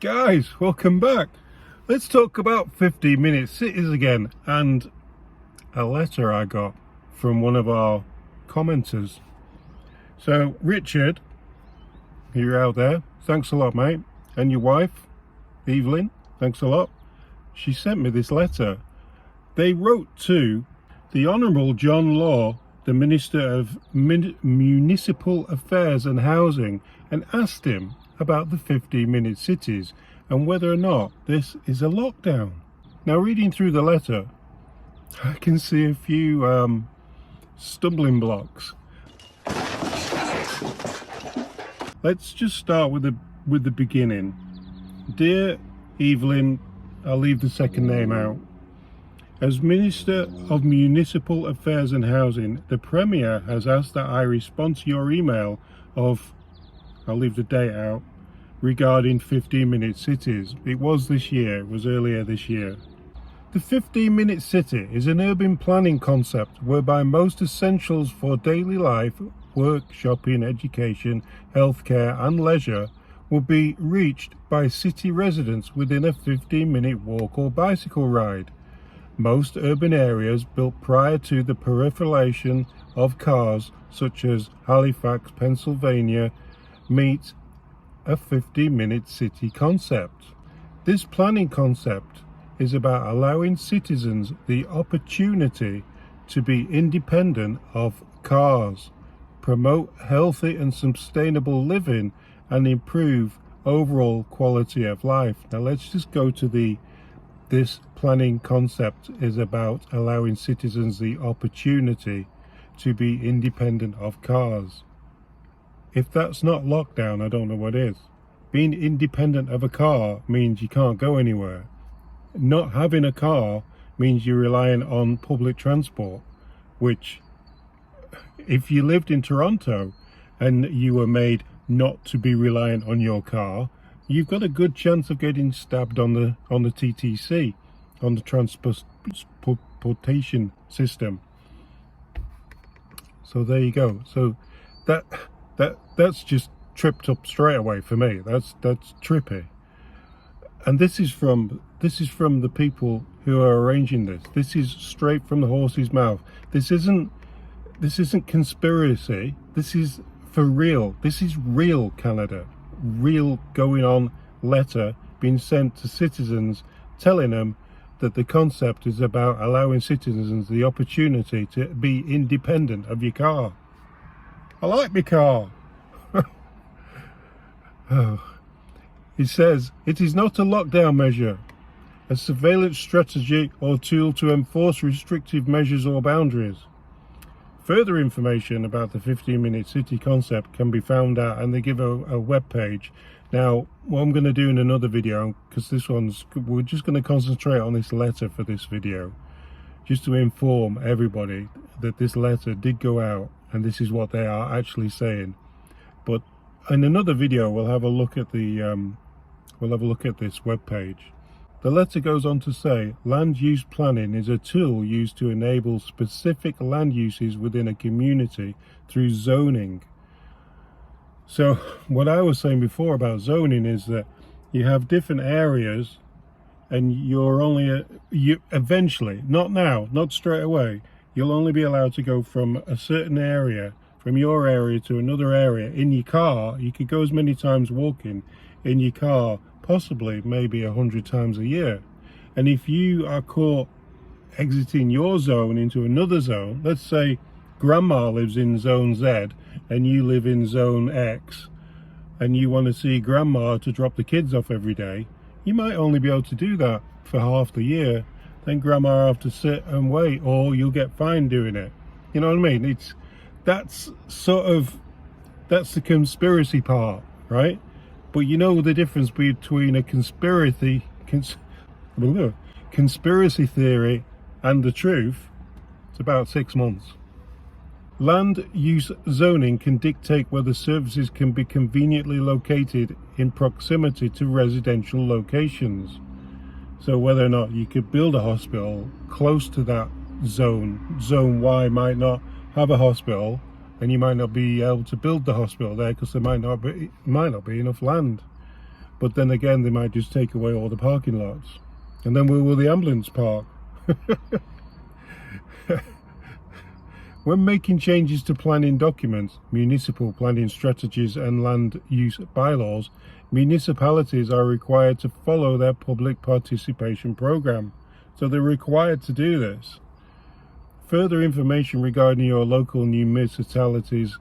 Guys, welcome back. Let's talk about 15-minute cities again and a letter I got from one of our commenters. So Richard, you're out there, thanks a lot, mate. And your wife, Evelyn, thanks a lot. She sent me this letter. They wrote to the Honourable John Law, the Minister of Municipal Affairs and Housing, and asked him about the 15-minute cities and whether or not this is a lockdown. Now, reading through the letter, I can see a few stumbling blocks. Let's just start with the beginning. Dear Evelyn, I'll leave the second name out. As Minister of Municipal Affairs and Housing, the Premier has asked that I respond to your email of, I'll leave the date out, regarding 15-minute cities. It was this year, it was earlier this year. The 15-minute city is an urban planning concept whereby most essentials for daily life, work, shopping, education, healthcare and leisure will be reached by city residents within a 15-minute walk or bicycle ride. Most urban areas built prior to the proliferation of cars, such as Halifax, Pennsylvania, meet a 15-minute city concept. This planning concept is about allowing citizens the opportunity to be independent of cars, promote healthy and sustainable living, and improve overall quality of life. Now let's just go to this planning concept is about allowing citizens the opportunity to be independent of cars. If that's not lockdown, I don't know what is. Being independent of a car means you can't go anywhere. Not having a car means you're relying on public transport, which, if you lived in Toronto and you were made not to be reliant on your car, you've got a good chance of getting stabbed on the TTC, on the transportation system. So there you go. So that's just tripped up straight away for me. That's trippy. And this is from the people who are arranging this. This is straight from the horse's mouth. This isn't conspiracy. This is for real. This is real Canada. Real going on letter being sent to citizens telling them that the concept is about allowing citizens the opportunity to be independent of your car. I like my car. It says, it is not a lockdown measure, a surveillance strategy or tool to enforce restrictive measures or boundaries. Further information about the 15-minute city concept can be found out, and they give a web page. Now, what I'm going to do in another video, because we're just going to concentrate on this letter for this video, just to inform everybody that this letter did go out and this is what they are actually saying. But in another video, we'll have a look at this web page. The letter goes on to say, land use planning is a tool used to enable specific land uses within a community through zoning. So what I was saying before about zoning is that you have different areas, and you eventually, not now, not straight away, you'll only be allowed to go from a certain area, from your area to another area in your car. You could go as many times walking in your car, possibly maybe 100 times a year. And if you are caught exiting your zone into another zone, let's say grandma lives in zone Z and you live in zone X, and you want to see grandma to drop the kids off every day, you might only be able to do that for half the year. Then grandma will have to sit and wait, or you'll get fined doing it. You know what I mean? That's the conspiracy part, right? But you know the difference between a conspiracy theory and the truth. It's about 6 months. Land use zoning can dictate whether services can be conveniently located in proximity to residential locations. So whether or not you could build a hospital close to that zone. Zone Y might not have a hospital, and you might not be able to build the hospital there because there might not be enough land. But then again, they might just take away all the parking lots. And then where will the ambulance park? When making changes to planning documents, municipal planning strategies and land use bylaws, municipalities are required to follow their public participation program. So they're required to do this. Further information regarding your local municipalities'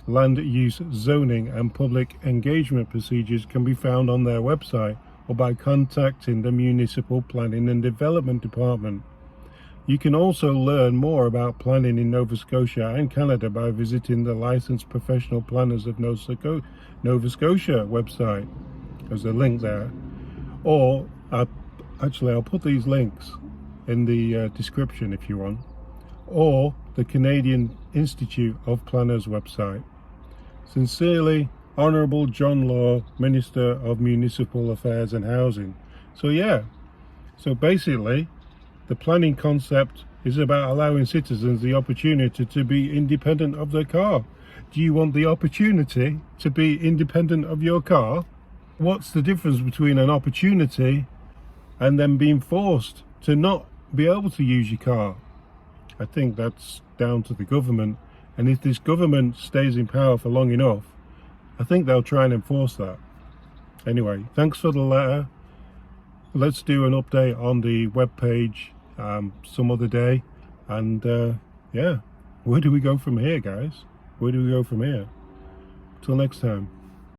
land use, zoning and public engagement procedures can be found on their website or by contacting the Municipal Planning and Development Department. You can also learn more about planning in Nova Scotia and Canada by visiting the Licensed Professional Planners of Nova Scotia website. There's a link there. Or, I'll put these links in the description if you want. Or the Canadian Institute of Planners website. Sincerely, Honourable John Law, Minister of Municipal Affairs and Housing. So basically, the planning concept is about allowing citizens the opportunity to be independent of their car. Do you want the opportunity to be independent of your car? What's the difference between an opportunity and then being forced to not be able to use your car? I think that's down to the government. And if this government stays in power for long enough, I think they'll try and enforce that. Anyway, thanks for the letter. Let's do an update on the webpage some other day. And yeah, where do we go from here, guys? Where do we go from here? Till next time.